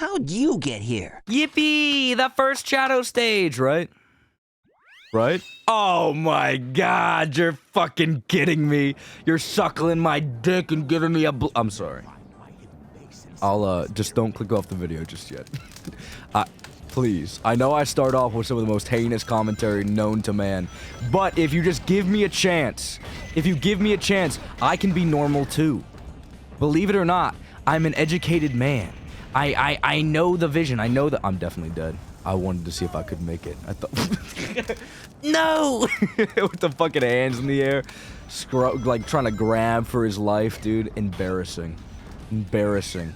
how'd you get here? Yippee! The first shadow stage, right? Right? Oh my god, you're fucking kidding me. You're suckling my dick and giving me a I'm sorry. I'll, just don't click off the video just yet. Please. I know I start off with some of the most heinous commentary known to man, but if you just give me a chance, I can be normal too. Believe it or not, I'm an educated man. I know the vision. I know that I'm definitely dead. I wanted to see if I could make it. I thought no! With the fucking hands in the air. Like trying to grab for his life, dude. Embarrassing. Embarrassing.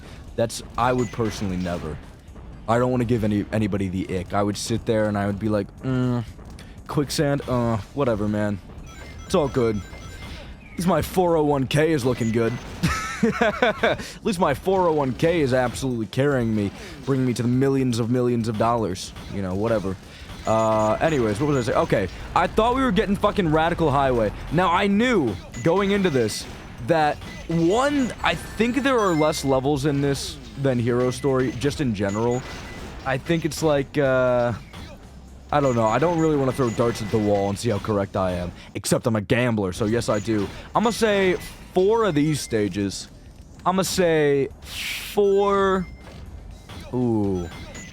I would personally never. I don't want to give anybody the ick. I would sit there and I would be like, quicksand, whatever, man. It's all good. At least my 401k is looking good. At least my 401k is absolutely carrying me, bringing me to the millions of dollars. You know, whatever. Anyways, what was I saying? Okay, I thought we were getting fucking Radical Highway. Now, I knew, going into this, that, one, I think there are less levels in this than Hero Story, just in general. I think it's like, I don't know. I don't really want to throw darts at the wall and see how correct I am. Except I'm a gambler, so yes, I do. I'm gonna say 4 of these stages. I'm gonna say 4... Ooh.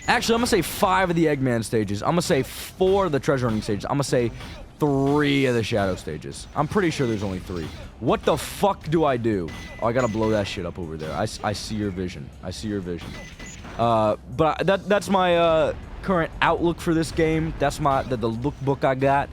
Actually, I'm gonna say 5 of the Eggman stages. I'm gonna say 4 of the treasure hunting stages. I'm gonna say 3 of the Shadow stages. I'm pretty sure there's only 3. What the fuck do I do? Oh, I gotta blow that shit up over there. I see your vision. I see your vision. But that's my, current outlook for this game. That's the lookbook I got.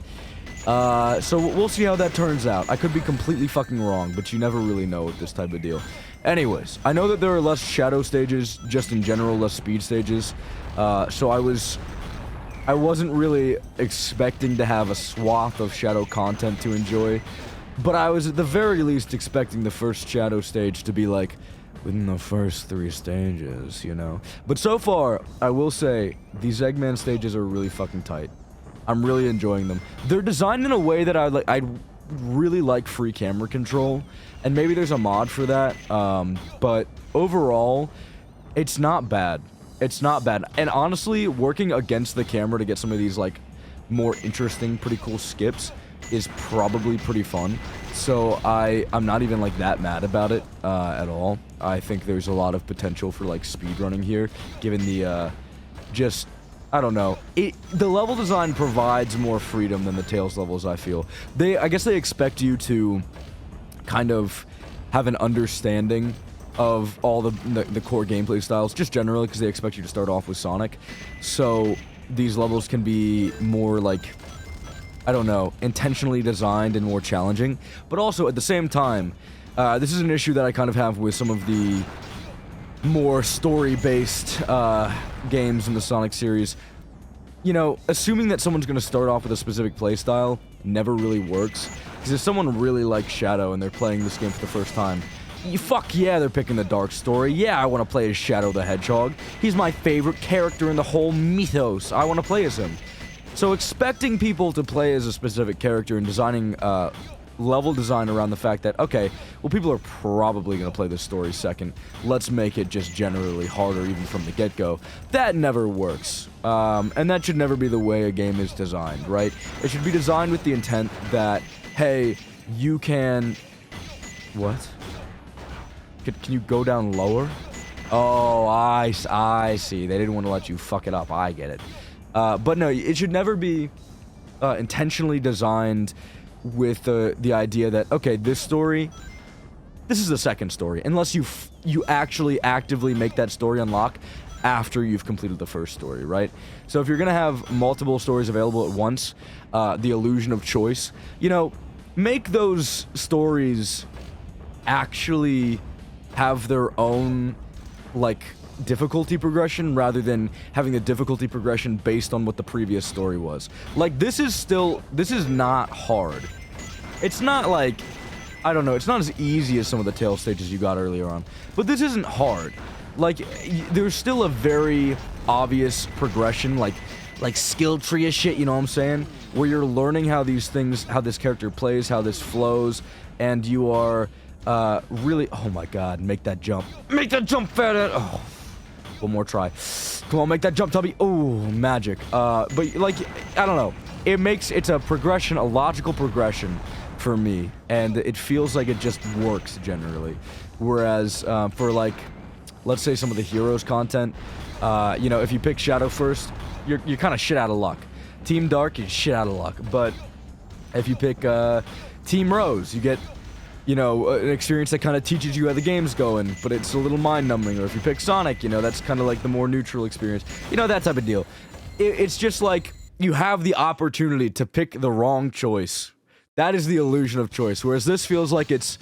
So we'll see how that turns out. I could be completely fucking wrong, but you never really know with this type of deal. Anyways, I know that there are less Shadow stages, just in general, less speed stages. So I wasn't really expecting to have a swath of Shadow content to enjoy, but I was at the very least expecting the first Shadow stage to be like, within the first 3 stages, you know? But so far, I will say, these Eggman stages are really fucking tight. I'm really enjoying them. They're designed in a way that I really like free camera control, and maybe there's a mod for that, but overall, it's not bad. It's not bad. And honestly, working against the camera to get some of these, like, more interesting, pretty cool skips is probably pretty fun. So I'm not even, like, that mad about it at all. I think there's a lot of potential for, like, speedrunning here, given the, just... I don't know. The level design provides more freedom than the Tales levels, I feel. I guess they expect you to kind of have an understanding of all the core gameplay styles, just generally, because they expect you to start off with Sonic. So these levels can be more, like, I don't know, intentionally designed and more challenging. But also, at the same time, this is an issue that I kind of have with some of the more story-based games in the Sonic series. You know, assuming that someone's going to start off with a specific playstyle never really works. Because if someone really likes Shadow and they're playing this game for the first time, fuck yeah, they're picking the Dark Story. Yeah, I want to play as Shadow the Hedgehog. He's my favorite character in the whole mythos. I want to play as him. So expecting people to play as a specific character and designing level design around the fact that, okay, well, people are probably going to play this story second. Let's make it just generally harder even from the get-go. That never works. And that should never be the way a game is designed, right? It should be designed with the intent that, hey, you can... What? Can you go down lower? Oh, I see. They didn't want to let you fuck it up. I get it. But no, it should never be intentionally designed with the idea that, okay, this is the second story, unless you actually actively make that story unlock after you've completed the first story, right? So if you're gonna have multiple stories available at once, the illusion of choice, you know, make those stories actually have their own, like, difficulty progression rather than having the difficulty progression based on what the previous story was. Like, this is not hard. It's not like, I don't know, it's not as easy as some of the Tales stages you got earlier on, but this isn't hard. Like, there's still a very obvious progression, like skill tree of shit, you know what I'm saying? Where you're learning how these things, how this character plays, how this flows, and you are, really, oh my god, make that jump, fathead, oh. One more try. Come on, make that jump, Tubby. Oh, magic. But, like, I don't know. It's a progression, a logical progression for me. And it feels like it just works, generally. Whereas, for, like, let's say some of the Heroes content, you know, if you pick Shadow first, you're kind of shit out of luck. Team Dark, you're shit out of luck. But if you pick, Team Rose, you get, you know, an experience that kind of teaches you how the game's going, but it's a little mind-numbing. Or if you pick Sonic, you know, that's kind of like the more neutral experience. You know, that type of deal. It's just like, you have the opportunity to pick the wrong choice. That is the illusion of choice. Whereas this feels like it's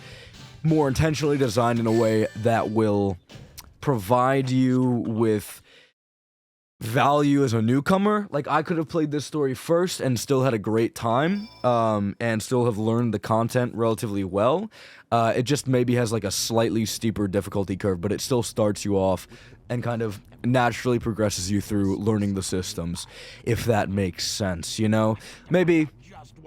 more intentionally designed in a way that will provide you with value as a newcomer. Like, I could have played this story first and still had a great time, and still have learned the content relatively well. It just maybe has like a slightly steeper difficulty curve, but it still starts you off and kind of naturally progresses you through learning the systems, if that makes sense, you know? Maybe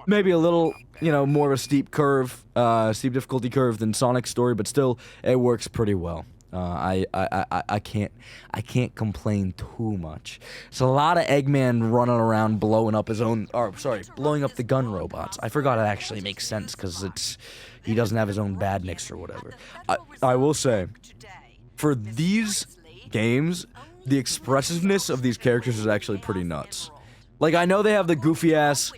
a little, you know, more of a steep curve, steep difficulty curve than Sonic's story, but still, it works pretty well. I can't complain too much. It's a lot of Eggman running around blowing up blowing up the gun robots. I forgot it actually makes sense because he doesn't have his own badniks or whatever. I will say, for these games, the expressiveness of these characters is actually pretty nuts. Like, I know they have the goofy ass,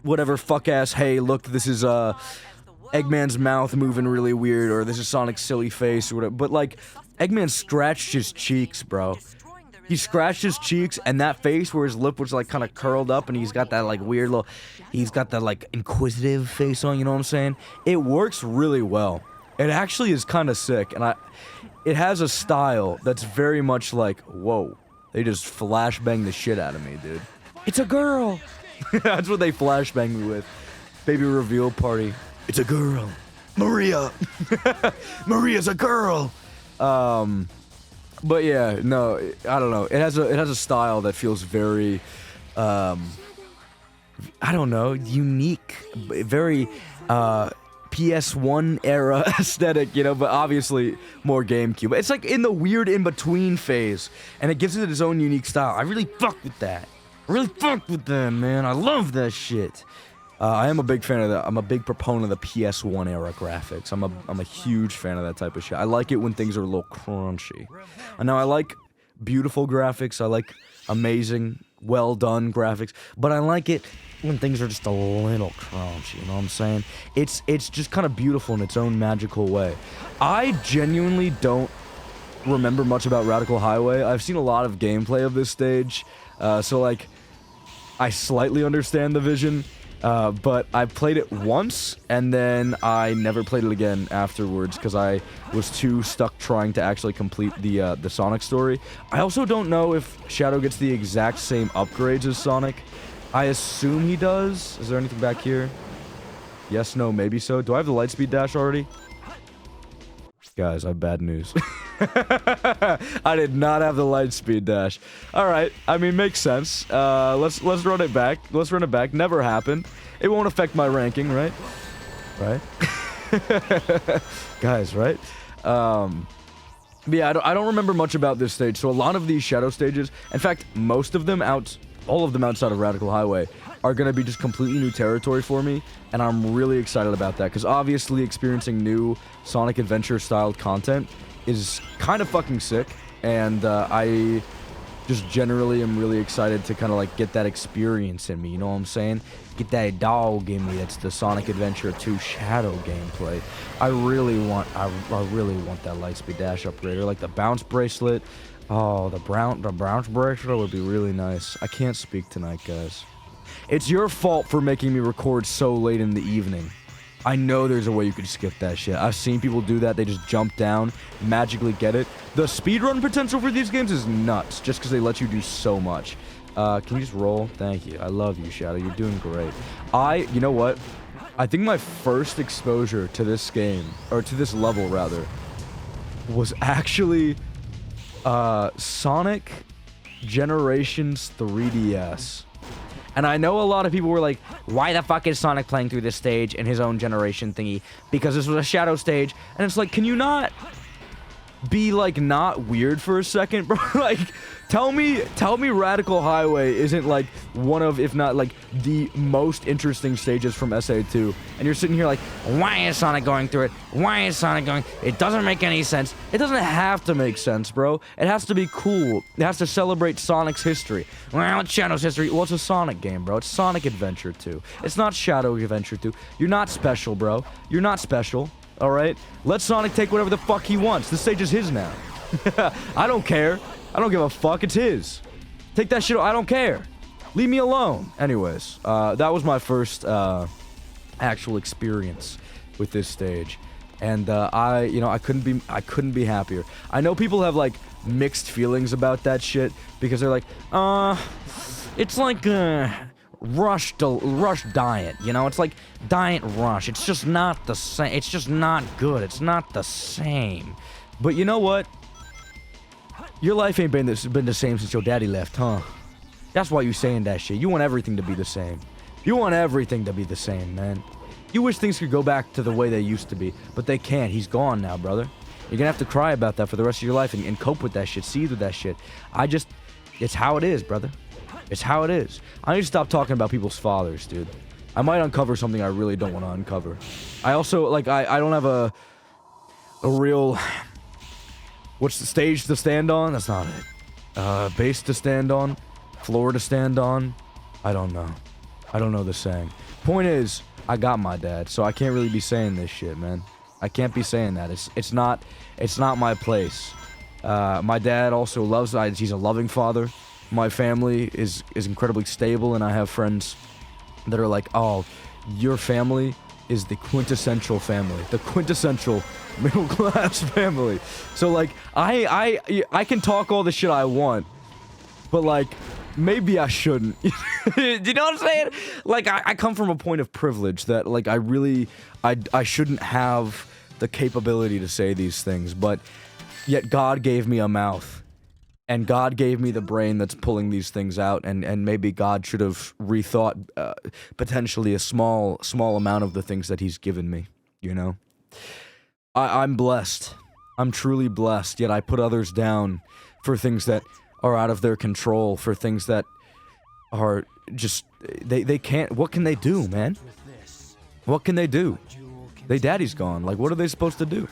whatever, fuck ass, hey, look, this is, Eggman's mouth moving really weird, or this is Sonic's silly face, or whatever. But, like, Eggman scratched his cheeks, bro. He scratched his cheeks, and that face where his lip was, like, kind of curled up, and he's got that, like, weird little... He's got that, like, inquisitive face on, you know what I'm saying? It works really well. It actually is kind of sick, and it has a style that's very much like, whoa, they just flashbang the shit out of me, dude. It's a girl! That's what they flashbang me with. Baby reveal party. It's a girl. Maria. Maria's a girl. But yeah, no, I don't know. It has a style that feels very, I don't know, unique, very, PS1 era aesthetic, you know, but obviously more GameCube. It's like in the weird in-between phase, and it gives it its own unique style. I really fuck with that. Man. I love that shit. I am a big fan of that. I'm a big proponent of the PS1 era graphics. I'm a huge fan of that type of shit. I like it when things are a little crunchy. I know I like beautiful graphics. I like amazing, well done graphics. But I like it when things are just a little crunchy. You know what I'm saying? It's just kind of beautiful in its own magical way. I genuinely don't remember much about Radical Highway. I've seen a lot of gameplay of this stage, so like I slightly understand the vision. But I played it once, and then I never played it again afterwards because I was too stuck trying to actually complete the Sonic story. I also don't know if Shadow gets the exact same upgrades as Sonic. I assume he does. Is there anything back here? Yes, no, maybe so. Do I have the Lightspeed Dash already? Guys, I have bad news. I did not have the Lightspeed Dash. Alright, I mean, makes sense. Let's run it back. Let's run it back. Never happened. It won't affect my ranking, right? Right? Guys, right? Yeah, I don't remember much about this stage, so a lot of these Shadow stages, in fact, most of them all of them outside of Radical Highway, are going to be just completely new territory for me, and I'm really excited about that, because obviously experiencing new Sonic Adventure-styled content is kind of fucking sick, and I just generally am really excited to kind of like get that experience in me, you know what I'm saying? Get that dog in me. That's the Sonic Adventure 2 Shadow gameplay. I really want that Lightspeed Dash upgrade, or like the bounce bracelet. Oh, the bounce bracelet would be really nice. I can't speak tonight, guys. It's your fault for making me record so late in the evening. I know there's a way you could skip that shit. I've seen people do that. They just jump down, magically get it. The speedrun potential for these games is nuts, just because they let you do so much. Can you just roll? Thank you. I love you, Shadow. You're doing great. You know what? I think my first exposure to this game, or to this level, rather, was actually Sonic Generations 3DS. And I know a lot of people were like, why the fuck is Sonic playing through this stage in his own generation thingy? Because this was a Shadow stage. And it's like, can you not be like not weird for a second, bro? Like, tell me Radical Highway isn't like one of, if not like the most interesting stages from SA2, and you're sitting here like, why is Sonic going through it? Why is Sonic going? It doesn't make any sense. It doesn't have to make sense, bro. It has to be cool. It has to celebrate Sonic's history. Well, it's Shadow's history. Well, it's a Sonic game, bro. It's Sonic Adventure 2. It's not Shadow Adventure 2. You're not special, bro. You're not special. All right? Let Sonic take whatever the fuck he wants. The stage is his now. I don't care. I don't give a fuck. It's his. Take that shit. I don't care. Leave me alone. Anyways, that was my first actual experience with this stage, and I couldn't be happier. I know people have like mixed feelings about that shit because they're like, it's like Rush Diet, you know? It's like Diet Rush. It's just not the same. It's just not good. It's not the same. But you know what? Your life ain't been the same since your daddy left, huh? That's why you saying that shit. You want everything to be the same. You want everything to be the same, man. You wish things could go back to the way they used to be, but they can't. He's gone now, brother. You're gonna have to cry about that for the rest of your life and cope with that shit, seethe with that shit. It's how it is, brother. It's how it is. I need to stop talking about people's fathers, dude. I might uncover something I really don't want to uncover. I also, like, I don't have a real... What's the stage to stand on? That's not it. Base to stand on? Floor to stand on? I don't know. I don't know the saying. Point is, I got my dad, so I can't really be saying this shit, man. I can't be saying that. It's not my place. My dad also loves... He's a loving father. My family is incredibly stable, and I have friends that are like, oh, your family is the quintessential family. The quintessential middle-class family. So, like, I can talk all the shit I want, but, like, maybe I shouldn't. Do you know what I'm saying? Like, I come from a point of privilege that, like, I shouldn't have the capability to say these things, but yet God gave me a mouth. And God gave me the brain that's pulling these things out, and maybe God should have rethought potentially a small amount of the things that he's given me, you know? I'm blessed. I'm truly blessed, yet I put others down for things that are out of their control, for things that are just... They can't... What can they do, man? What can they do? Their daddy's gone. Like, what are they supposed to do?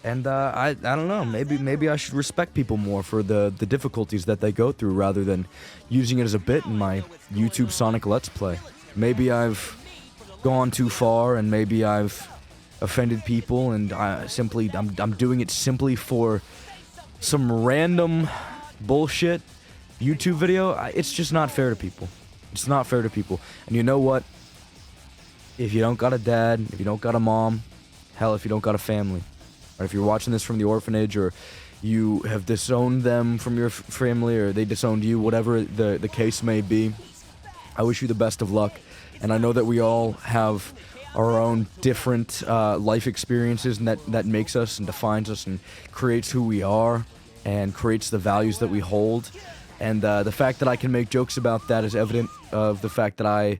And I don't know, maybe I should respect people more for the difficulties that they go through rather than using it as a bit in my YouTube Sonic Let's Play. Maybe I've gone too far, and maybe I've offended people, and I'm doing it simply for some random bullshit YouTube video. It's just not fair to people. It's not fair to people. And you know what? If you don't got a dad, if you don't got a mom, hell, if you don't got a family, or if you're watching this from the orphanage, or you have disowned them from your family, or they disowned you, whatever the case may be, I wish you the best of luck. And I know that we all have our own different life experiences, and that makes us and defines us and creates who we are and creates the values that we hold. And the fact that I can make jokes about that is evident of the fact that I'm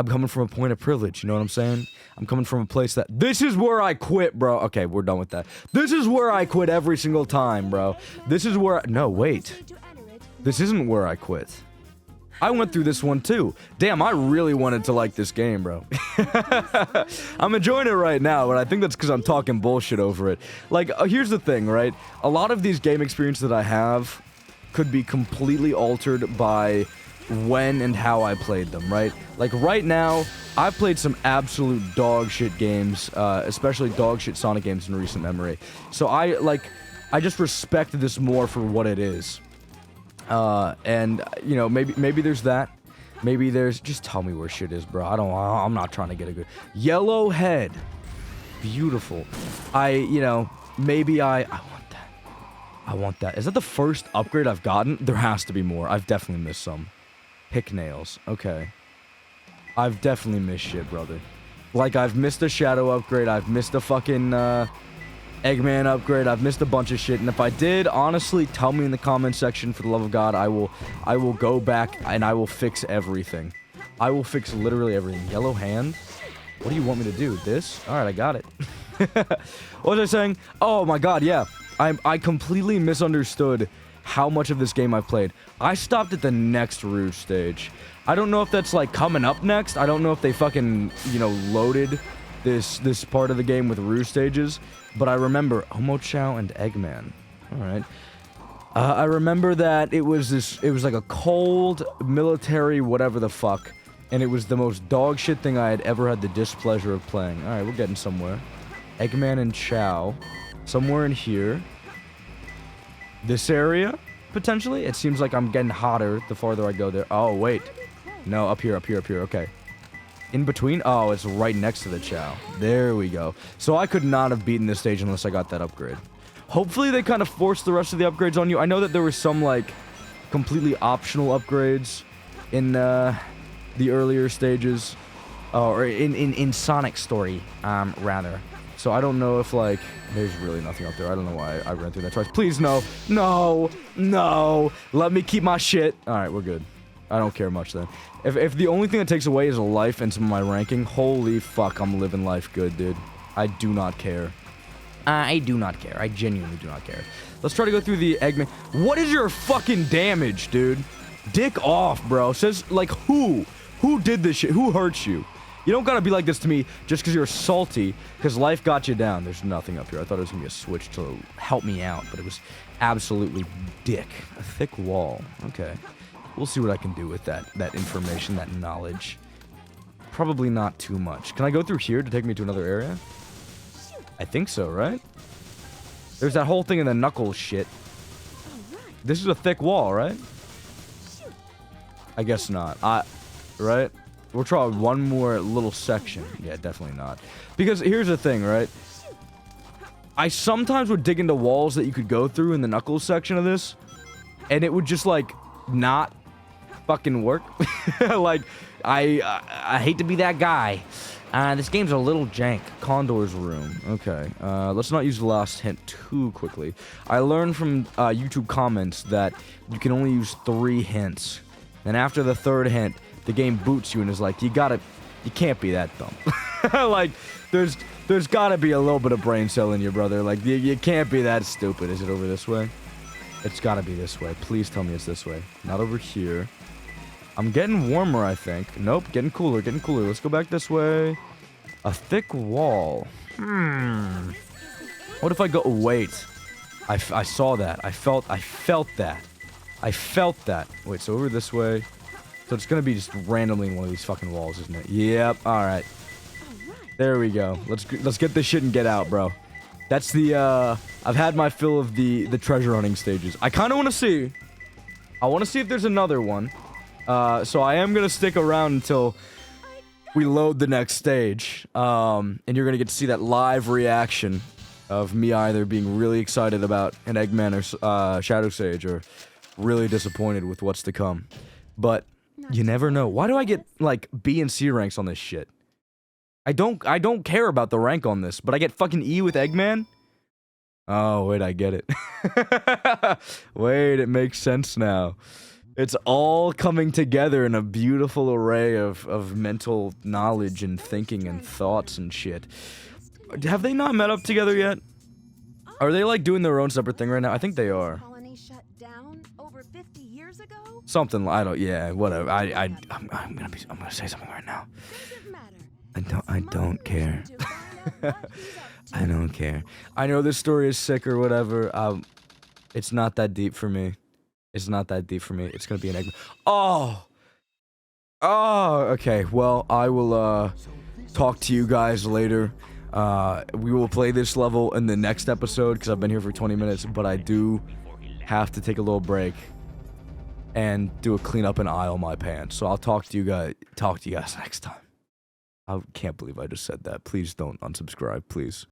coming from a point of privilege, you know what I'm saying? I'm coming from a place that... This is where I quit, bro. Okay, we're done with that. This is where I quit every single time, bro. This is where... No, wait. This isn't where I quit. I went through this one, too. Damn, I really wanted to like this game, bro. I'm enjoying it right now, but I think that's because I'm talking bullshit over it. Like, here's the thing, right? A lot of these game experiences that I have could be completely altered by... when and how I played them, right? Like, right now, I've played some absolute dog shit games, especially dog shit Sonic games in recent memory. So I just respect this more for what it is. And, you know, maybe there's that. Maybe there's... Just tell me where shit is, bro. I'm not trying to get a good... Yellow head. Beautiful. Maybe I want that. I want that. Is that the first upgrade I've gotten? There has to be more. I've definitely missed some. Pick nails. Okay. I've definitely missed shit, brother. Like, I've missed a Shadow upgrade. I've missed a fucking, Eggman upgrade. I've missed a bunch of shit. And if I did, honestly, tell me in the comment section, for the love of God. I will go back and I will fix everything. I will fix literally everything. Yellow hand? What do you want me to do? This? Alright, I got it. What was I saying? Oh my god, yeah. I completely misunderstood how much of this game I've played. I stopped at the next Rouge stage. I don't know if that's like coming up next. I don't know if they fucking, you know, loaded this part of the game with Rouge stages. But I remember Omochao and Eggman. Alright. I remember that it was like a cold military whatever the fuck. And it was the most dog shit thing I had ever had the displeasure of playing. Alright, we're getting somewhere. Eggman and Chao. Somewhere in here. This area, potentially? It seems like I'm getting hotter the farther I go there. Oh, wait. No, up here, okay. In between? Oh, it's right next to the Chao. There we go. So I could not have beaten this stage unless I got that upgrade. Hopefully they kind of forced the rest of the upgrades on you. I know that there were some, like, completely optional upgrades in, the earlier stages. Or in Sonic Story, rather. So I don't know if, like, there's really nothing up there. I don't know why I ran through that twice. Please, no. No. No. Let me keep my shit. Alright, we're good. I don't care much then. If the only thing that takes away is a life and some of my ranking, holy fuck, I'm living life good, dude. I do not care. I do not care. I genuinely do not care. Let's try to go through the Eggman. What is your fucking damage, dude? Dick off, bro. Says, like, who? Who did this shit? Who hurt you? You don't gotta be like this to me just because you're salty, because life got you down. There's nothing up here. I thought it was gonna be a switch to help me out, but it was absolutely dick. A thick wall. Okay. We'll see what I can do with that information, that knowledge. Probably not too much. Can I go through here to take me to another area? I think so, right? There's that whole thing in the Knuckles shit. This is a thick wall, right? I guess not. Right? We'll try one more little section. Yeah, definitely not. Because here's the thing, right? I sometimes would dig into walls that you could go through in the Knuckles section of this, and it would just, like, not fucking work. Like, I hate to be that guy. This game's a little jank. Condor's room. Okay. Let's not use the last hint too quickly. I learned from YouTube comments that you can only use 3 hints. And after the 3rd hint, the game boots you and is like, you can't be that dumb. Like, there's gotta be a little bit of brain cell in you, brother. Like, you can't be that stupid. Is it over this way? It's gotta be this way. Please tell me it's this way. Not over here. I'm getting warmer, I think. Nope, getting cooler, getting cooler. Let's go back this way. A thick wall. What if I go... Wait. I saw that. I felt that. I felt that. Wait, so over this way. So it's gonna be just randomly in one of these fucking walls, isn't it? Yep, alright. There we go. Let's get this shit and get out, bro. That's the, I've had my fill of the treasure hunting stages. I kinda wanna see... I wanna see if there's another one. So I am gonna stick around until we load the next stage. And you're gonna get to see that live reaction of me either being really excited about an Eggman or Shadow Sage, or really disappointed with what's to come. But you never know. Why do I get, like, B and C ranks on this shit? I don't care about the rank on this, but I get fucking E with Eggman? Oh, wait, I get it. Wait, it makes sense now. It's all coming together in a beautiful array of mental knowledge and thinking and thoughts and shit. Have they not met up together yet? Are they, like, doing their own separate thing right now? I think they are. Something, I don't, yeah, whatever. I'm gonna say something right now. I don't care. I don't care. I know this story is sick or whatever. It's not that deep for me. It's not that deep for me. It's gonna be an egg. Oh! Okay. Well, I will, talk to you guys later. We will play this level in the next episode, because I've been here for 20 minutes, but I do have to take a little break and do a cleanup and aisle my pants. So I'll talk to you guys next time. I can't believe I just said that. Please don't unsubscribe, please.